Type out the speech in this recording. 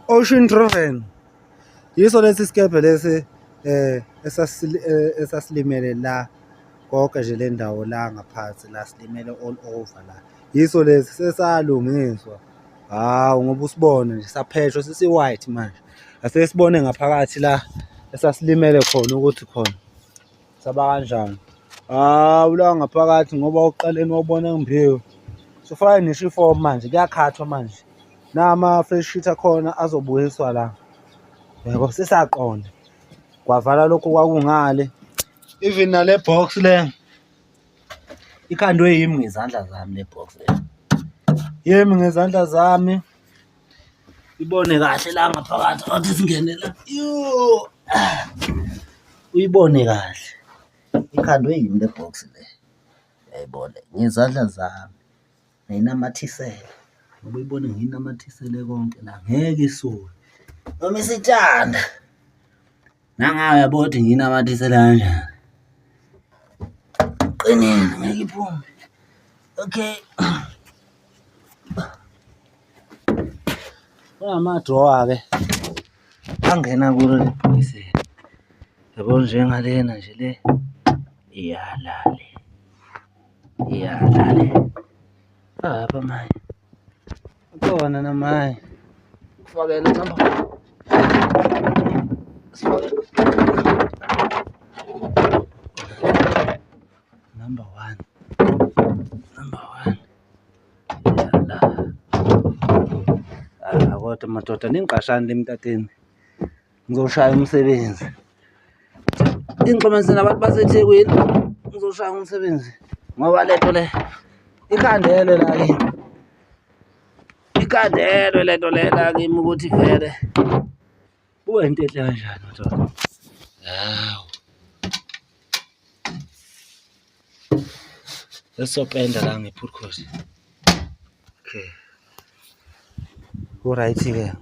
Ocean Driven. Yiso lesi sikebhe lesi esasilimele la konke nje le ndawo la ngaphansi la silimele all over la. Yiso lesi sesalungiswa. Hawu ngoba usibone nje sapheshwa sisi-white manje. Ase sibone ngaphakathi la esasilimele khona ukuthi khona saba kanjani. Hawu la ngaphakathi ngoba uqaleni wawubona ngimbiwe. Sifake nisho ifomu manje kuyakhathwa manje. Nama-fresh sheet akhona azobuyiswa la. Yebo sisaqonda. Kwavala lokhu kwakungale. Even nale box le ikhandwe yimi ngezandla zami le box le. Yimi ngezandla zami. Ibone kahle la ngaphakathi athi singene la. Yo! Uyibone kahle. Ikhandwe yimi le box le. Yayibona ngezandla zami. Ngiyinamathisele. Ngoba uyibone ngiyinamathisele konke la ngeke isuke. Noma isithanda. Nangawe yabo ukuthi ngiyinamathisele kanjani. Qinile ngeke iphume. Okay. Ama-drawer ke angena kulo le bhokisi. Yabo njengalena nje le. Iyalale. Iyalale. Apha manje. Khona namanye. Kufakele number. Number 1. Number 1. Yala. Kodwa madoda ningqashani lemtateni. Ngizoshaya umsebenzi. Ingixomanise nabantu baseThekwini. Ngizoshaya umsebenzi. Ngoba lento le ikhandelwe la kimi. Ikhandelwe lento le la kimi ukuthi vele. Kube into enhle kanjani madoda. Hawu. Lesopenda la ngephurukhosi. Okay. Alright ke.